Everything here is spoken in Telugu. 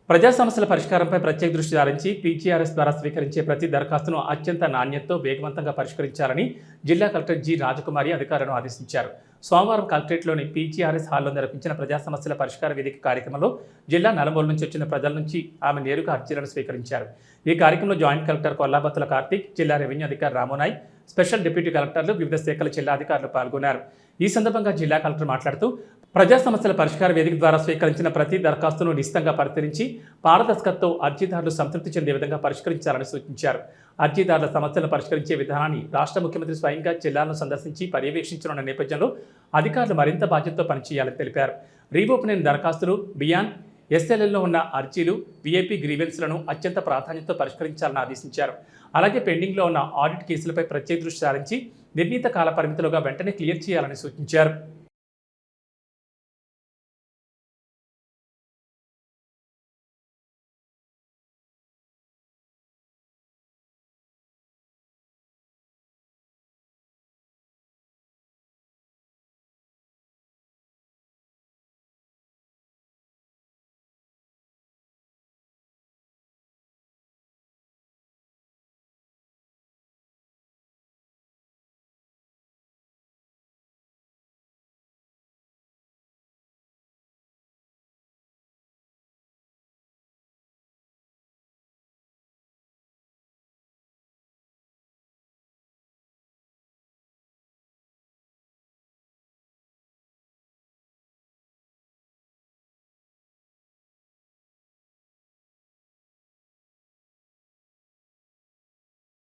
ప్రజా సమస్యల పరిష్కారంపై ప్రత్యేక దృష్టి సారించి పీజీఆర్ఎస్ ద్వారా స్వీకరించే ప్రతి దరఖాస్తును అత్యంత నాణ్యతతో వేగవంతంగా పరిష్కరించాలని జిల్లా కలెక్టర్ జి రాజకుమారి అధికారులను ఆదేశించారు. సోమవారం కలెక్టరేట్లోని పీజీఆర్ఎస్ హాల్లో నిర్వహించిన ప్రజా సమస్యల పరిష్కార వేదిక కార్యక్రమంలో జిల్లా నలుమూల నుంచి వచ్చిన ప్రజల నుంచి ఆమె నేరుగా అర్జీలను స్వీకరించారు. ఈ కార్యక్రమంలో జాయింట్ కలెక్టర్ కొల్లాబత్తుల కార్తీక్, జిల్లా రెవెన్యూ అధికారి రామోనాయ్, స్పెషల్ డిప్యూటీ కలెక్టర్లు, వివిధ శాఖల జిల్లా అధికారులు పాల్గొన్నారు. ఈ సందర్భంగా జిల్లా కలెక్టర్ మాట్లాడుతూ ప్రజా సమస్యల పరిష్కార వేదిక ద్వారా స్వీకరించిన ప్రతి దరఖాస్తును నిశితంగా పరిశీలించి పారదర్శకతతో అర్జీదారులు సంతృప్తి చెందే విధంగా పరిష్కరించాలని సూచించారు. అర్జీదారుల సమస్యలను పరిష్కరించే విధానాన్ని రాష్ట్ర ముఖ్యమంత్రి స్వయంగా జిల్లాలను సందర్శించి పర్యవేక్షించనున్న నేపథ్యంలో అధికారులు మరింత బాధ్యతతో పనిచేయాలని తెలిపారు. రీఓపెన్ అయిన దరఖాస్తులు, బియాన్, ఎస్ఎల్ఎల్లో ఉన్న అర్జీలు, వీఐపీ గ్రీవెన్స్లను అత్యంత ప్రాధాన్యతతో పరిష్కరించాలని ఆదేశించారు. అలాగే పెండింగ్లో ఉన్న ఆడిట్ కేసులపై ప్రత్యేక దృష్టి సారించి నిర్ణీత కాల పరిమితిలోగా వెంటనే క్లియర్ చేయాలని సూచించారు.